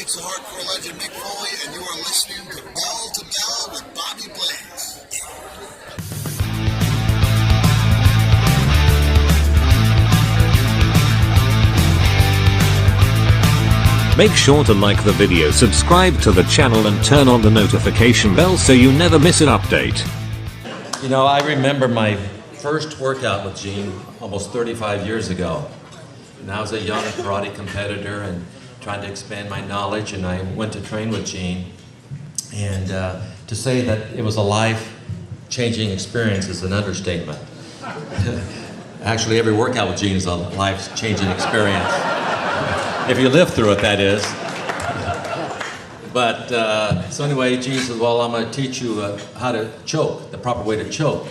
it's the hardcore legend Mick Foley, and you are listening to Bell to Bell with Bobby Blaze. Make sure to like the video, subscribe to the channel and turn on the notification bell so you never miss an update. You know, I remember my first workout with Gene almost 35 years ago. And I was a young karate competitor and trying to expand my knowledge, and I went to train with Gene. And to say that it was a life-changing experience is an understatement. Actually, every workout with Gene is a life-changing experience. If you live through it, that is. But, so anyway, Gene says, well, I'm going to teach you how to choke, the proper way to choke.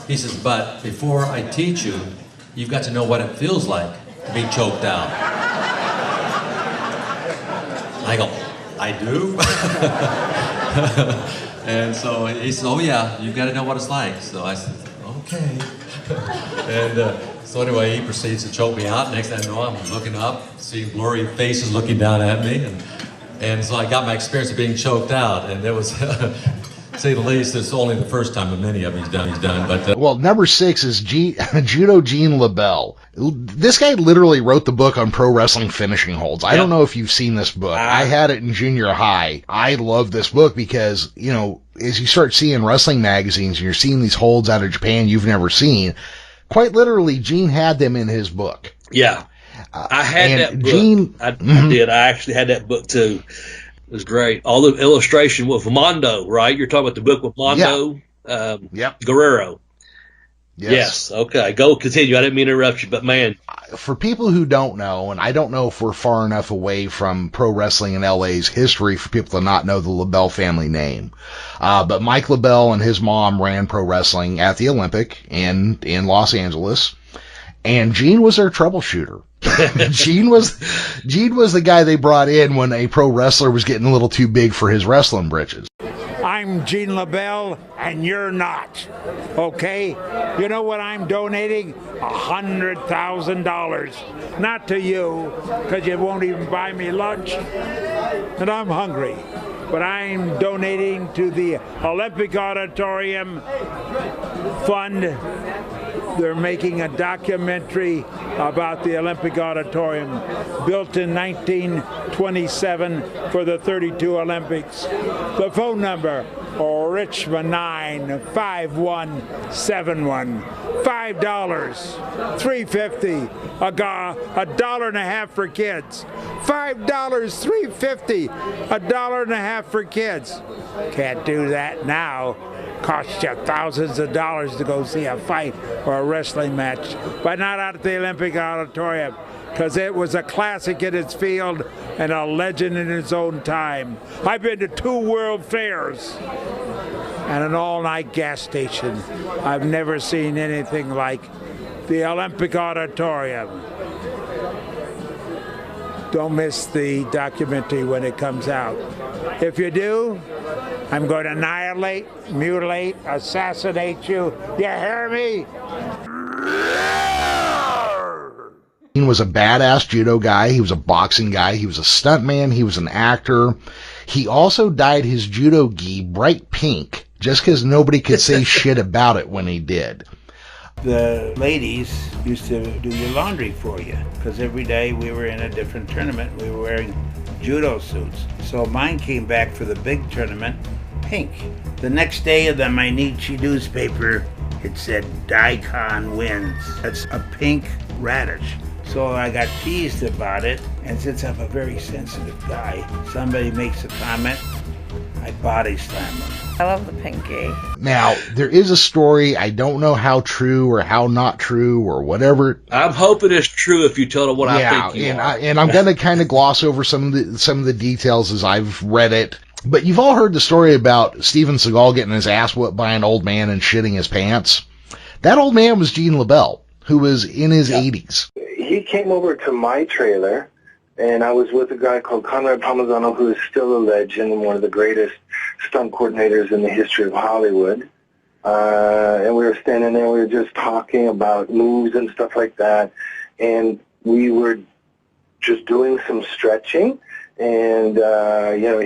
He says, but before I teach you, you've got to know what it feels like to be choked out. I go, I do? And so he says, oh yeah, you've got to know what it's like. So I said, okay. And so anyway, he proceeds to choke me out. Next thing I know, I'm looking up, seeing blurry faces looking down at me. And so I got my experience of being choked out. And it was, to say the least, it's only the first time of many of them he's done. But well, number 6 is Judo Gene LeBell. This guy literally wrote the book on pro wrestling finishing holds. I don't know if you've seen this book. I had it in junior high. I love this book because, you know, as you start seeing wrestling magazines and you're seeing these holds out of Japan you've never seen, quite literally, Gene had them in his book. Yeah. I had that book. Gene, I did. I actually had that book too. It was great. All the illustration with Mondo, right? You're talking about the book with Mondo? Yep. Guerrero. Yes. Okay. Go continue. I didn't mean to interrupt you, but man. For people who don't know, and I don't know if we're far enough away from pro wrestling in LA's history for people to not know the LeBell family name. But Mike LeBell and his mom ran pro wrestling at the Olympic in Los Angeles. And Gene was their troubleshooter. Gene was the guy they brought in when a pro wrestler was getting a little too big for his wrestling britches. I'm Gene LeBell, and you're not. Okay? You know what I'm donating? $100,000. Not to you, because you won't even buy me lunch. And I'm hungry. But I'm donating to the Olympic Auditorium Fund. They're making a documentary about the Olympic Auditorium, built in 1927 for the 32 Olympics. The phone number, Richmond 95171. $5, $3.50, $1.50 for kids. $5, $3.50, $1.50 for kids. Can't do that now. Costs you thousands of dollars to go see a fight or a wrestling match, but not out at the Olympic Auditorium, because it was a classic in its field and a legend in its own time. I've been to 2 World Fairs and an all-night gas station. I've never seen anything like the Olympic Auditorium. Don't miss the documentary when it comes out. If you do, I'm going to annihilate, mutilate, assassinate you. You hear me? He was a badass judo guy. He was a boxing guy. He was a stuntman. He was an actor. He also dyed his judo gi bright pink just because nobody could say shit about it when he did. The ladies used to do your laundry for you, because every day we were in a different tournament. We were wearing judo suits. So mine came back for the big tournament pink. The next day of the Mainichi newspaper, it said Daikon wins. That's a pink radish. So I got teased about it, and since I'm a very sensitive guy, somebody makes a comment, I body slam them. I love the pinky. Now, there is a story, I don't know how true or how not true or whatever. I'm hoping it's true if you tell them what I think you are. And I'm going to kind of gloss over some of the details as I've read it. But you've all heard the story about Steven Seagal getting his ass whooped by an old man and shitting his pants. That old man was Gene LeBell, who was in his 80s. He came over to my trailer, and I was with a guy called Conrad Palmisano, who is still a legend and one of the greatest stunt coordinators in the history of Hollywood. And we were standing there, we were just talking about moves and stuff like that, and we were just doing some stretching. And,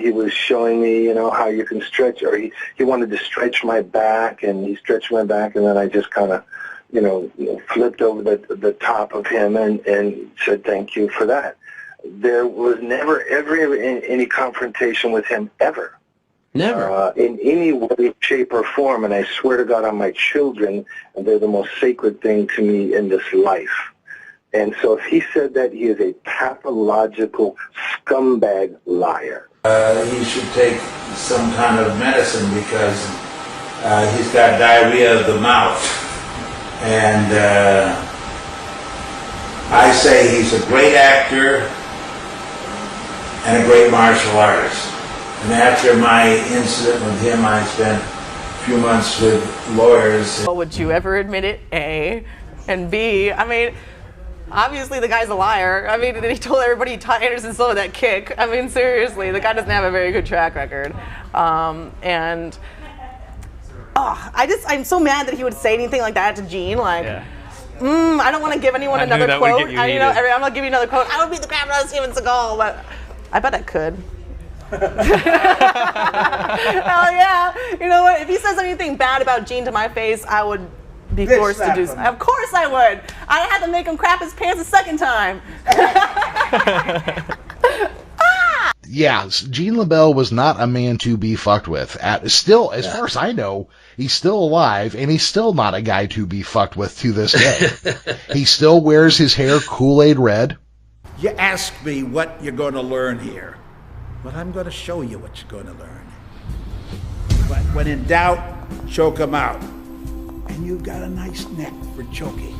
he was showing me, how you can stretch, or he wanted to stretch my back, and he stretched my back, and then I just kind of, flipped over the top of him and said thank you for that. There was never, ever any confrontation with him, ever. Never. In any way, shape, or form, and I swear to God on my children, and they're the most sacred thing to me in this life. And so if he said that, he is a pathological scumbag liar. He should take some kind of medicine because he's got diarrhea of the mouth. And I say he's a great actor and a great martial artist. And after my incident with him, I spent a few months with lawyers. Well, would you ever admit it, A? And B, I mean, obviously the guy's a liar. I mean, he told everybody he taught Anderson Silva that kick. I mean, seriously, the guy doesn't have a very good track record. I'm so mad that he would say anything like that to Gene, like, I don't want to give anyone another quote. I'm going to give you another quote. I would be the grandma of Steven Seagal, but I bet I could. Hell yeah. You know what? If he says anything bad about Gene to my face, I would be forced to do so. Of course I would. I had to make him crap his pants a second time. Yeah, Gene LeBell was not a man to be fucked with. As far as I know, he's still alive, and he's still not a guy to be fucked with to this day. He still wears his hair Kool-Aid red. You ask me what you're going to learn here. Well, I'm going to show you what you're going to learn. But when in doubt, choke them out. And you've got a nice neck for choking.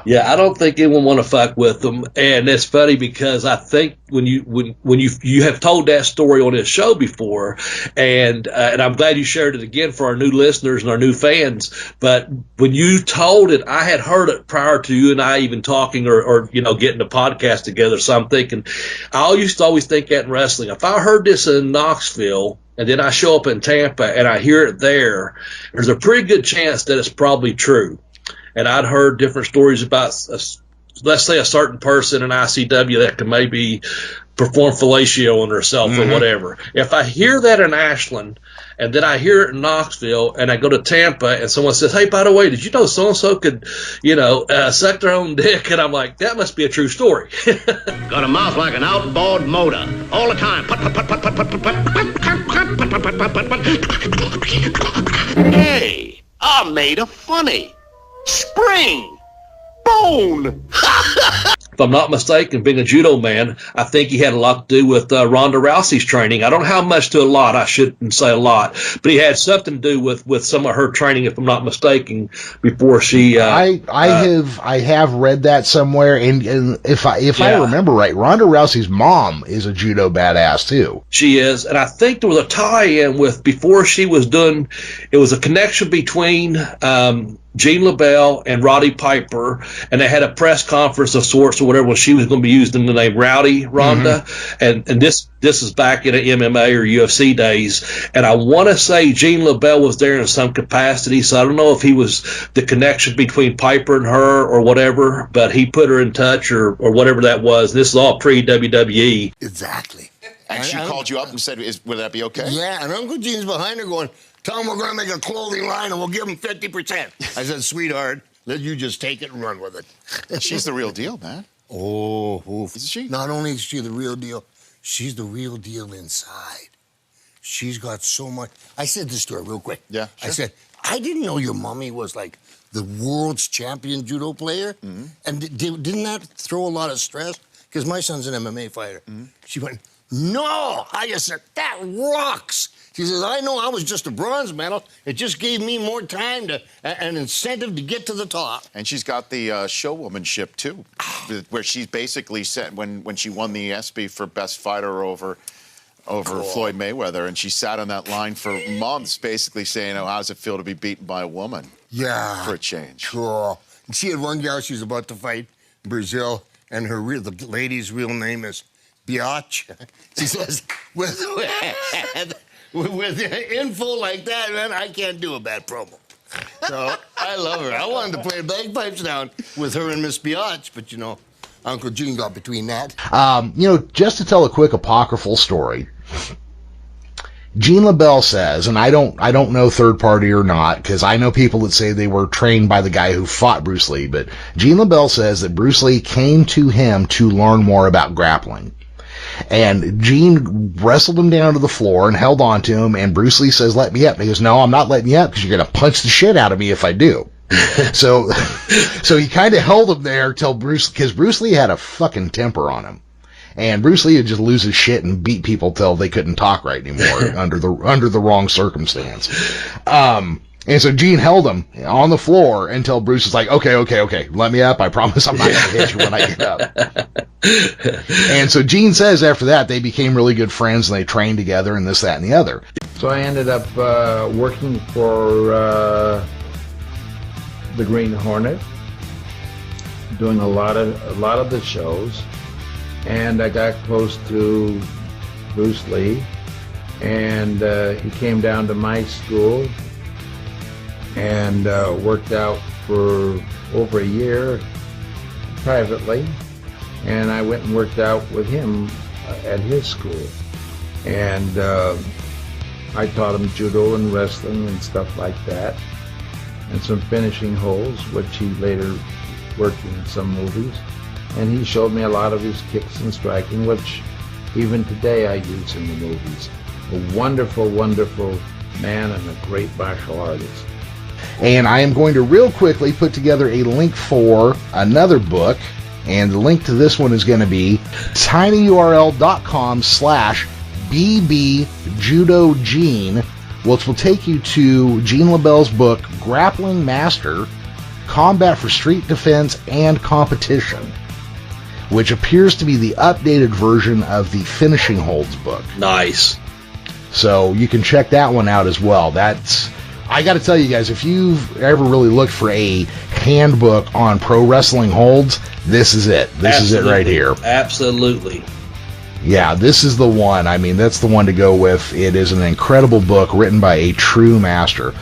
Yeah, I don't think anyone want to fuck with them, and it's funny because I think when you have told that story on this show before, and I'm glad you shared it again for our new listeners and our new fans. But when you told it, I had heard it prior to you and I even talking or getting the podcast together. So I'm thinking, I used to always think that in wrestling, if I heard this in Knoxville and then I show up in Tampa and I hear it there's a pretty good chance that it's probably true. And I'd heard different stories about, let's say, a certain person in ICW that can maybe perform fellatio on herself or whatever. If I hear that in Ashland, and then I hear it in Knoxville, and I go to Tampa, and someone says, hey, by the way, did you know so-and-so could, suck their own dick? And I'm like, that must be a true story. Got a mouth like an outboard motor. All the time. Hey, I made a funny. Spring! Bone! If I'm not mistaken, being a judo man, I think he had a lot to do with Ronda Rousey's training. I don't know how much to a lot. I shouldn't say a lot. But he had something to do with some of her training, if I'm not mistaken, before she... I have read that somewhere, and if I remember right, Ronda Rousey's mom is a judo badass, too. She is, and I think there was a tie-in with, before she was done, it was a connection between... Gene LeBell and Roddy Piper, and they had a press conference of sorts or whatever when she was going to be using the name Rowdy Ronda, and this is back in the MMA or UFC days, and I want to say Gene LeBell was there in some capacity, so I don't know if he was the connection between Piper and her or whatever, but he put her in touch or whatever that was. This is all pre-WWE. Exactly. And she called you up and said, would that be okay? Yeah, and Uncle Gene's behind her going, tell him we're going to make a clothing line and we'll give him 50%. I said, sweetheart, let you just take it and run with it. She's the real deal, man. Oh, oof. Is she? Not only is she the real deal, she's the real deal inside. She's got so much. I said this to her real quick. Yeah, sure. I said, I didn't know your mommy was like the world's champion judo player. Mm-hmm. And didn't that throw a lot of stress? Because my son's an MMA fighter. Mm-hmm. She went, no. I just said, that rocks. She says, I know I was just a bronze medal. It just gave me more time an incentive to get to the top. And she's got the showwomanship, too, where she's basically said when she won the ESPY for Best Fighter over Floyd Mayweather, and she sat on that line for months basically saying, oh, how does it feel to be beaten by a woman? Yeah. For a change. Cool. And she had one gal she was about to fight in Brazil, and the lady's real name is Biatch. She says, with info like that, man, I can't do a bad promo. So I love her. I wanted to play bagpipes down with her and Miss Biatch, but Uncle Gene got between that. Just to tell a quick apocryphal story. Gene LeBell says, and I don't know third party or not, because I know people that say they were trained by the guy who fought Bruce Lee, but Gene LeBell says that Bruce Lee came to him to learn more about grappling. And Gene wrestled him down to the floor and held on to him, and Bruce Lee says, let me up. And he goes, no, I'm not letting you up because you're going to punch the shit out of me if I do. So he kind of held him there till because Bruce Lee had a fucking temper on him. And Bruce Lee would just lose his shit and beat people till they couldn't talk right anymore under the wrong circumstance. And so Gene held him on the floor until Bruce was like, okay, let me up. I promise I'm not going to hit you when I get up. And so Gene says after that they became really good friends and they trained together and this, that, and the other. So I ended up working for the Green Hornet, doing a lot of the shows. And I got close to Bruce Lee, and he came down to my school and worked out for over a year privately, and I went and worked out with him at his school. And I taught him judo and wrestling and stuff like that, and some finishing holds, which he later worked in some movies. And he showed me a lot of his kicks and striking, which even today I use in the movies. A wonderful, wonderful man and a great martial artist. And I am going to real quickly put together a link for another book. And the link to this one is going to be tinyurl.com/bbjudogene, which will take you to Gene LeBell's book, Grappling Master, Combat for Street Defense and Competition, which appears to be the updated version of the Finishing Holds book. Nice. So you can check that one out as well. I got to tell you guys, if you've ever really looked for a handbook on pro wrestling holds, this is it. This is it right here. Absolutely. Yeah, this is the one. I mean, that's the one to go with. It is an incredible book written by a true master.